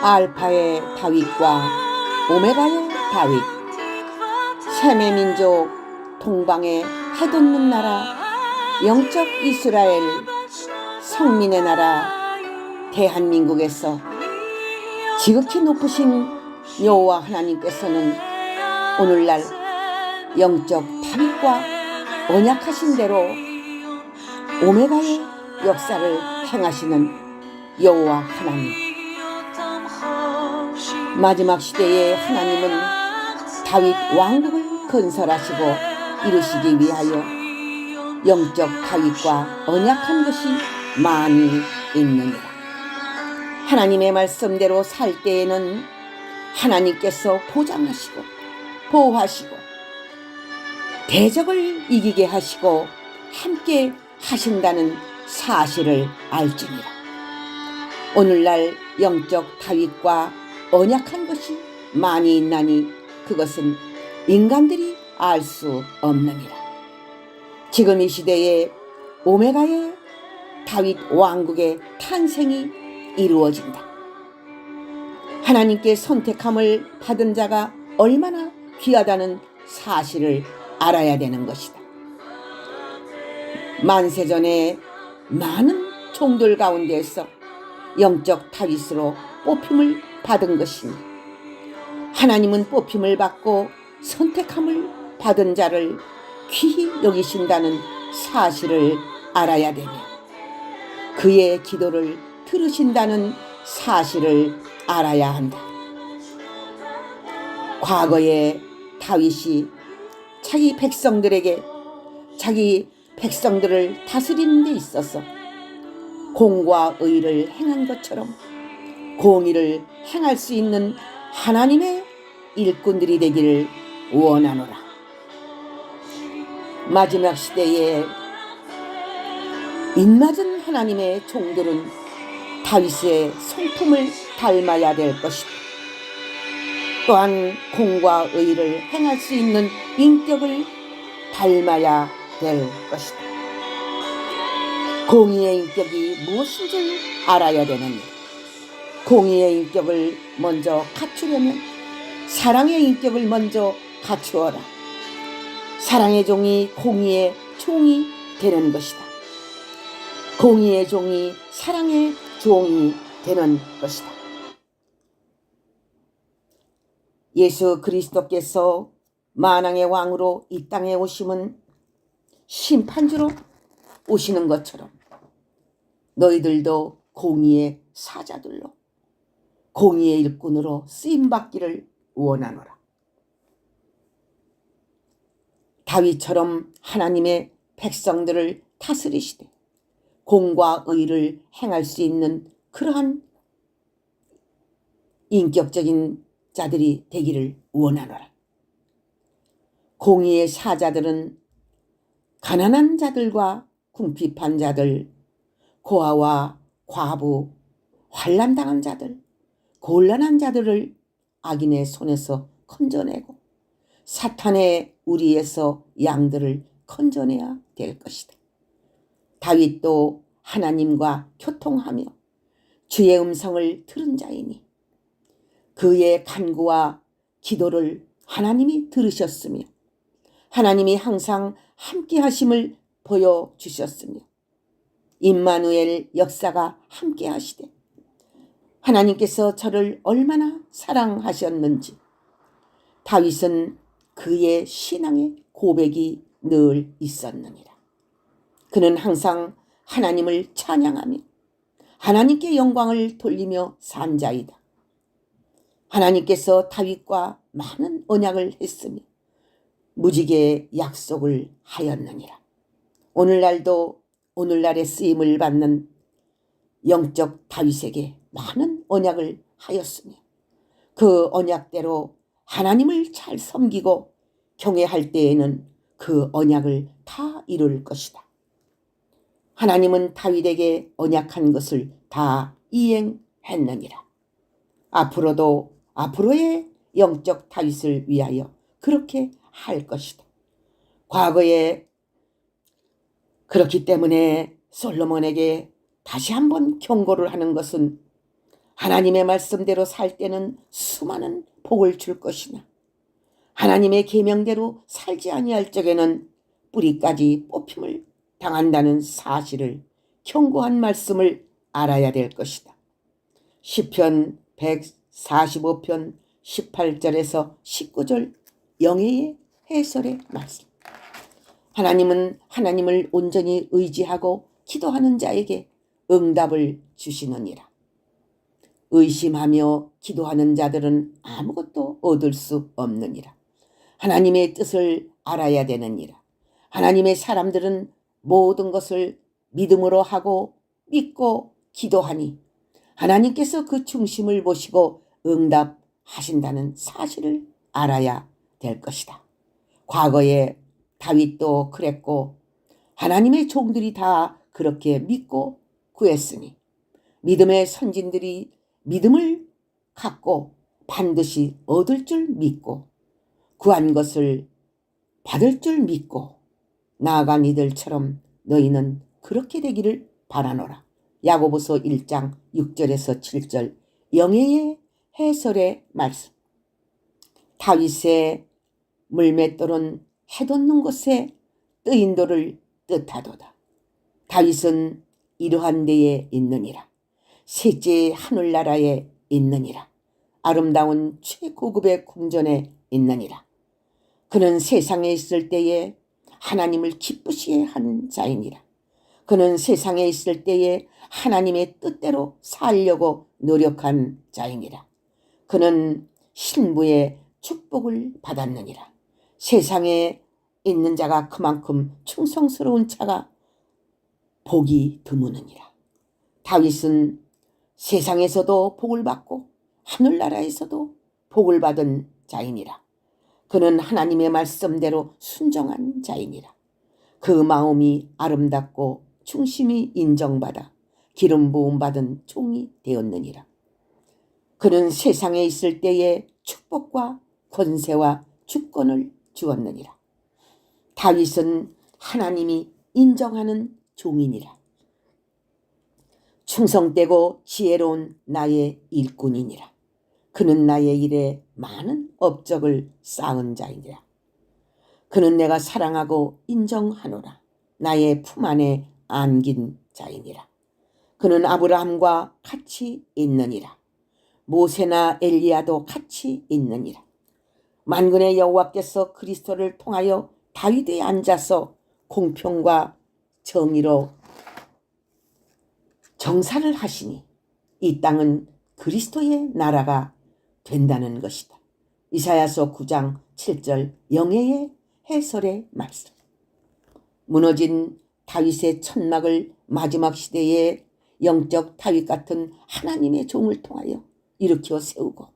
알파의 다윗과 오메가의 다윗, 셈의 민족, 동방의 해돋는 나라, 영적 이스라엘, 성민의 나라 대한민국에서 지극히 높으신 여호와 하나님께서는 오늘날 영적 다윗과 언약하신 대로 오메가의 역사를 행하시는 여호와 하나님, 마지막 시대의 하나님은 다윗 왕국을 건설하시고 이루시기 위하여 영적 다윗과 언약한 것이 많이 있느니라. 하나님의 말씀대로 살 때에는 하나님께서 보장하시고 보호하시고 대적을 이기게 하시고 함께 하신다는 사실을 알지니라. 오늘날 영적 다윗과 언약한 것이 많이 있나니 그것은 인간들이 알 수 없느니라. 지금 이 시대에 오메가의 다윗 왕국의 탄생이 이루어진다. 하나님께 선택함을 받은 자가 얼마나 귀하다는 사실을 알아야 되는 것이다. 만세전에 많은 종들 가운데에서 영적 다윗으로 뽑힘을 받은 것이니 하나님은 뽑힘을 받고 선택함을 받은 자를 귀히 여기신다는 사실을 알아야 되며 그의 기도를 들으신다는 사실을 알아야 한다. 과거에 다윗이 자기 백성들에게 자기 백성들을 다스리는 데 있어서 공과 의를 행한 것처럼 공의를 행할 수 있는 하나님의 일꾼들이 되기를 원하노라. 마지막 시대에 인맞은 하나님의 종들은 다윗의 성품을 닮아야 될 것이다. 또한 공과 의를 행할 수 있는 인격을 닮아야 될 것이다. 공의의 인격이 무엇인 줄 알아야 되느니 공의의 인격을 먼저 갖추려면 사랑의 인격을 먼저 갖추어라. 사랑의 종이 공의의 종이 되는 것이다. 공의의 종이 사랑의 종이 되는 것이다. 예수 그리스도께서 만왕의 왕으로 이 땅에 오심은 심판주로 오시는 것처럼 너희들도 공의의 사자들로 공의의 일꾼으로 쓰임받기를 원하노라. 다윗처럼 하나님의 백성들을 다스리시되 공과 의를 행할 수 있는 그러한 인격적인 자들이 되기를 원하노라. 공의의 사자들은 가난한 자들과 궁핍한 자들, 고아와 과부, 환난당한 자들, 곤란한 자들을 악인의 손에서 건져내고 사탄의 우리에서 양들을 건져내야 될 것이다. 다윗도 하나님과 교통하며 주의 음성을 들은 자이니 그의 간구와 기도를 하나님이 들으셨으며 하나님이 항상 함께 하심을 보여주셨으며 임마누엘 역사가 함께 하시되 하나님께서 저를 얼마나 사랑하셨는지 다윗은 그의 신앙의 고백이 늘 있었느니라. 그는 항상 하나님을 찬양하며 하나님께 영광을 돌리며 산 자이다. 하나님께서 다윗과 많은 언약을 했으며 무지개의 약속을 하였느니라. 오늘날도 오늘날의 쓰임을 받는 영적 다윗에게 많은 언약을 하였으며 그 언약대로 하나님을 잘 섬기고 경외할 때에는 그 언약을 다 이룰 것이다. 하나님은 다윗에게 언약한 것을 다 이행했느니라. 앞으로도 앞으로의 영적 다윗을 위하여 그렇게 할 것이다. 과거에 그렇기 때문에 솔로몬에게 다시 한번 경고를 하는 것은 하나님의 말씀대로 살 때는 수많은 복을 줄 것이나 하나님의 계명대로 살지 아니할 적에는 뿌리까지 뽑힘을 당한다는 사실을 경고한 말씀을 알아야 될 것이다. 시편 145편 18절에서 19절 영예의 해설의 말씀. 하나님은 하나님을 온전히 의지하고 기도하는 자에게 응답을 주시느니라. 의심하며 기도하는 자들은 아무것도 얻을 수 없느니라. 하나님의 뜻을 알아야 되느니라. 하나님의 사람들은 모든 것을 믿음으로 하고 믿고 기도하니 하나님께서 그 중심을 보시고 응답하신다는 사실을 알아야 될 것이다. 과거에 다윗도 그랬고 하나님의 종들이 다 그렇게 믿고 구했으니 믿음의 선진들이 믿음을 갖고 반드시 얻을 줄 믿고 구한 것을 받을 줄 믿고 나아간 이들처럼 너희는 그렇게 되기를 바라노라. 야고보서 1장 6절에서 7절 영예의 해설의 말씀. 다윗의 물맷돌은 해돋는 곳에 뜨인 돌을 뜻하도다. 다윗은 이러한 데에 있느니라. 셋째 하늘나라에 있느니라. 아름다운 최고급의 궁전에 있느니라. 그는 세상에 있을 때에 하나님을 기쁘시게 한 자이니라. 그는 세상에 있을 때에 하나님의 뜻대로 살려고 노력한 자이니라. 그는 신부의 축복을 받았느니라. 세상에 있는 자가 그만큼 충성스러운 자가 복이 드무느니라. 다윗은 세상에서도 복을 받고 하늘나라에서도 복을 받은 자이니라. 그는 하나님의 말씀대로 순종한 자이니라. 그 마음이 아름답고 중심이 인정받아 기름 부음 받은 종이 되었느니라. 그는 세상에 있을 때에 축복과 권세와 주권을 주었느니라. 다윗은 하나님이 인정하는 종이니라. 충성되고 지혜로운 나의 일꾼이니라. 그는 나의 일에 많은 업적을 쌓은 자이니라. 그는 내가 사랑하고 인정하노라. 나의 품 안에 안긴 자이니라. 그는 아브라함과 같이 있느니라. 모세나 엘리야도 같이 있느니라. 만군의 여호와께서 그리스도를 통하여 다윗에 앉아서 공평과 정의로 정사를 하시니 이 땅은 그리스도의 나라가 된다는 것이다. 이사야서 9장 7절 영예의 해설의 말씀. 무너진 다윗의 천막을 마지막 시대에 영적 다윗 같은 하나님의 종을 통하여 일으켜 세우고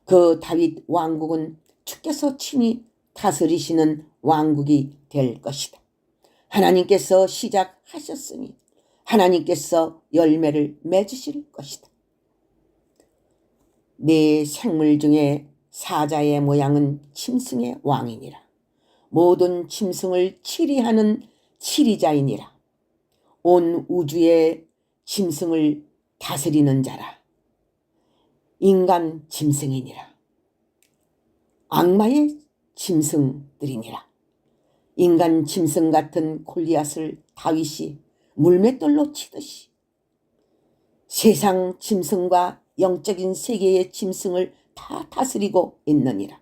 그 다윗 왕국은 주께서 친히 다스리시는 왕국이 될 것이다. 하나님께서 시작하셨으니 하나님께서 열매를 맺으실 것이다. 네 생물 중에 사자의 모양은 짐승의 왕이니라. 모든 짐승을 치리하는 치리자이니라. 온 우주의 짐승을 다스리는 자라. 인간 짐승이니라. 악마의 짐승들이니라. 인간 짐승 같은 골리앗을 다윗이 물맷돌로 치듯이 세상 짐승과 영적인 세계의 짐승을 다 다스리고 있느니라.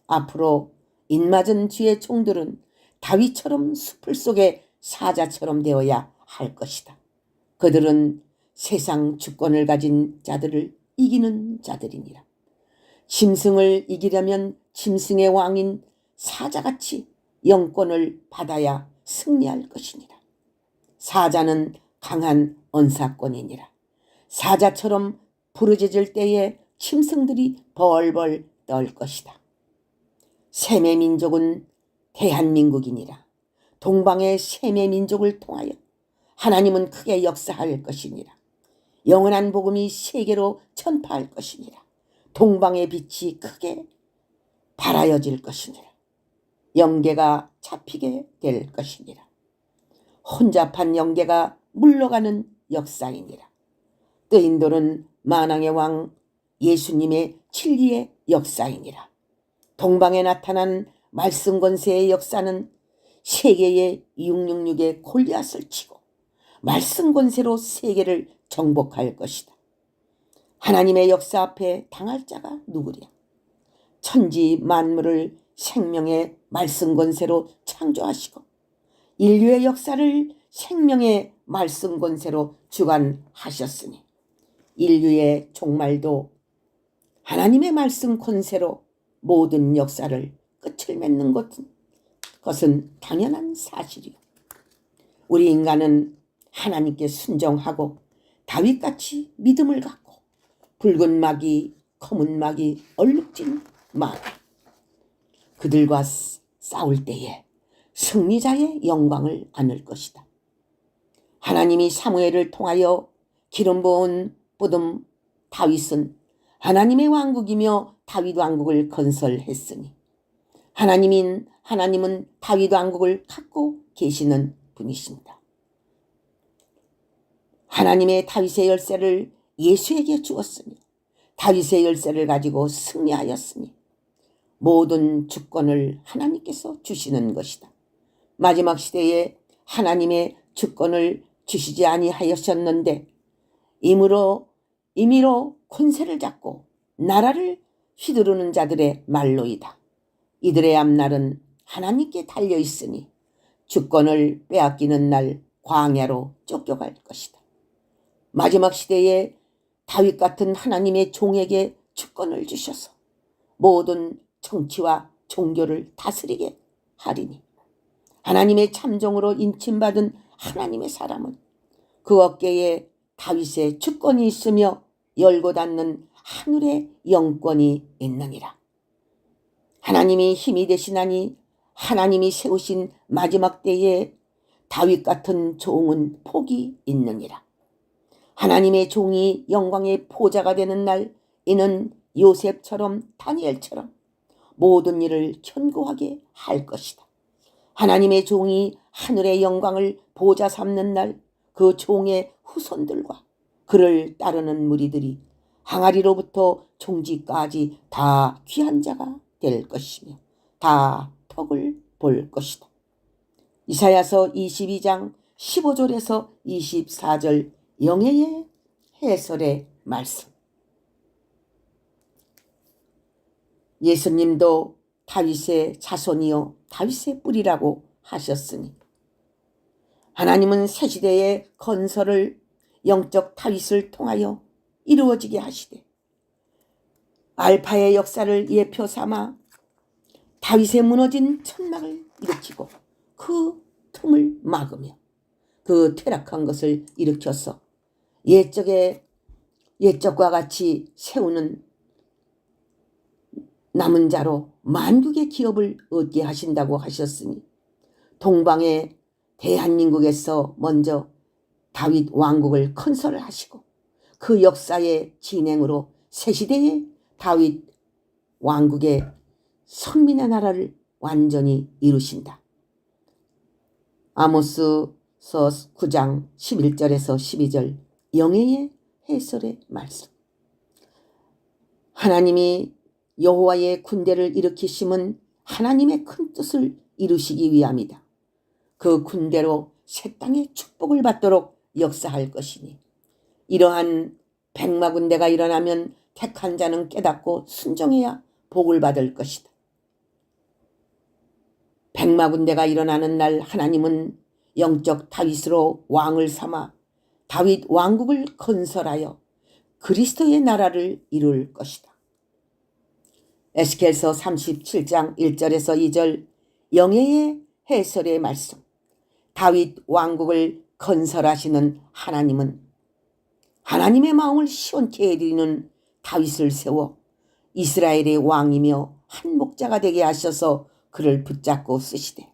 앞으로 인맞은 주의 종들은 다윗처럼 숲을 속의 사자처럼 되어야 할 것이다. 그들은 세상 주권을 가진 자들을 이기는 자들이니라. 짐승을 이기려면 짐승의 왕인 사자같이 영권을 받아야 승리할 것이니라. 사자는 강한 언사권이니라. 사자처럼 부르짖을 때에 짐승들이 벌벌 떨 것이다. 셈의 민족은 대한민국이니라. 동방의 셈의 민족을 통하여 하나님은 크게 역사할 것이니라. 영원한 복음이 세계로 전파할 것이니라. 동방의 빛이 크게 발하여질 것이니라. 영계가 잡히게 될 것이니라. 혼잡한 영계가 물러가는 역사이니라. 뜨인 돌은 만왕의 왕 예수님의 진리의 역사이니라. 동방에 나타난 말씀 권세의 역사는 세계의 666의 골리앗을 치고 말씀 권세로 세계를 정복할 것이다. 하나님의 역사 앞에 당할 자가 누구랴? 천지 만물을 생명의 말씀 권세로 창조하시고 인류의 역사를 생명의 말씀 권세로 주관하셨으니 인류의 종말도 하나님의 말씀 권세로 모든 역사를 끝을 맺는 것은 당연한 사실이요. 우리 인간은 하나님께 순종하고 다윗같이 믿음을 갖고 붉은 마귀, 검은 마귀, 얼룩진 마귀 그들과 싸울 때에 승리자의 영광을 안을 것이다. 하나님이 사무엘을 통하여 기름 부은 뿌듬 다윗은 하나님의 왕국이며 다윗 왕국을 건설했으니 하나님은 다윗 왕국을 갖고 계시는 분이십니다. 하나님의 다윗의 열쇠를 예수에게 주었으며 다윗의 열쇠를 가지고 승리하였으니 모든 주권을 하나님께서 주시는 것이다. 마지막 시대에 하나님의 주권을 주시지 아니하셨는데 임의로 권세를 잡고 나라를 휘두르는 자들의 말로이다. 이들의 앞날은 하나님께 달려있으니 주권을 빼앗기는 날 광야로 쫓겨갈 것이다. 마지막 시대에 다윗 같은 하나님의 종에게 주권을 주셔서 모든 정치와 종교를 다스리게 하리니 하나님의 참종으로 인침받은 하나님의 사람은 그 어깨에 다윗의 주권이 있으며 열고 닫는 하늘의 영권이 있느니라. 하나님이 힘이 되시나니 하나님이 세우신 마지막 때에 다윗 같은 종은 복이 있느니라. 하나님의 종이 영광의 보좌가 되는 날 이는 요셉처럼 다니엘처럼 모든 일을 견고하게 할 것이다. 하나님의 종이 하늘의 영광을 보좌 삼는 날 그 종의 후손들과 그를 따르는 무리들이 항아리로부터 종지까지 다 귀한 자가 될 것이며 다 덕을 볼 것이다. 이사야서 22장 15절에서 24절 영예의 해설의 말씀. 예수님도 다윗의 자손이요 다윗의 뿌리라고 하셨으니 하나님은 새 시대의 건설을 영적 다윗을 통하여 이루어지게 하시되 알파의 역사를 예표 삼아 다윗의 무너진 천막을 일으키고 그 틈을 막으며 그 퇴락한 것을 일으켜서 옛적과 같이 세우는 남은 자로 만국의 기업을 얻게 하신다고 하셨으니 동방의 대한민국에서 먼저 다윗 왕국을 건설하시고 그 역사의 진행으로 새시대의 다윗 왕국의 선민의 나라를 완전히 이루신다. 아모스서 9장 11절에서 12절 영예의 해설의 말씀. 하나님이 여호와의 군대를 일으키심은 하나님의 큰 뜻을 이루시기 위함이다. 그 군대로 새 땅의 축복을 받도록 역사할 것이니 이러한 백마 군대가 일어나면 택한 자는 깨닫고 순종해야 복을 받을 것이다. 백마 군대가 일어나는 날 하나님은 영적 다윗으로 왕을 삼아 다윗 왕국을 건설하여 그리스도의 나라를 이룰 것이다. 에스겔서 37장 1절에서 2절 영예의 해설의 말씀. 다윗 왕국을 건설하시는 하나님은 하나님의 마음을 시원케 해드리는 다윗을 세워 이스라엘의 왕이며 한 목자가 되게 하셔서 그를 붙잡고 쓰시되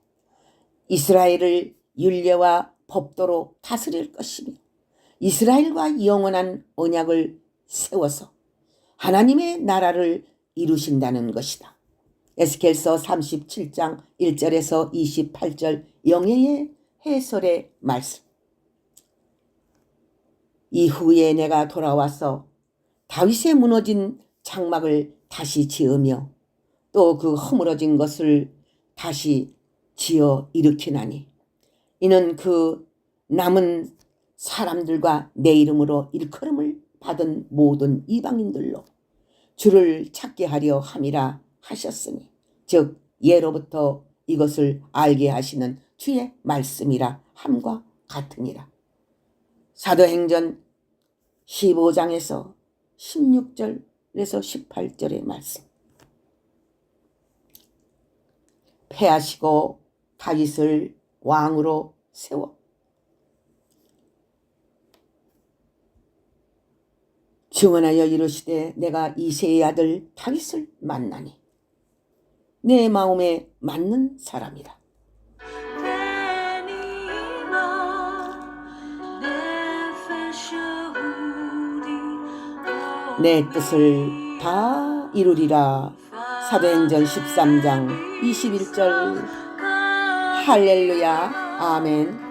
이스라엘을 율례와 법도로 다스릴 것이며 이스라엘과 영원한 언약을 세워서 하나님의 나라를 이루신다는 것이다. 에스겔서 37장 1절에서 28절 영예의 해설의 말씀. 이후에 내가 돌아와서 다윗의 무너진 장막을 다시 지으며 또 그 허물어진 것을 다시 지어 일으키나니 이는 그 남은 사람들과 내 이름으로 일컬음을 받은 모든 이방인들로 주를 찾게 하려 함이라 하셨으니 즉 예로부터 이것을 알게 하시는 주의 말씀이라 함과 같으니라. 사도행전 15장에서 16절에서 18절의 말씀. 패하시고 다윗을 왕으로 세워 증언하여 이르시되 내가 이새의 아들 다윗을 만나니 내 마음에 맞는 사람이라. 내 뜻을 다 이루리라. 사도행전 13장 21절. 할렐루야. 아멘.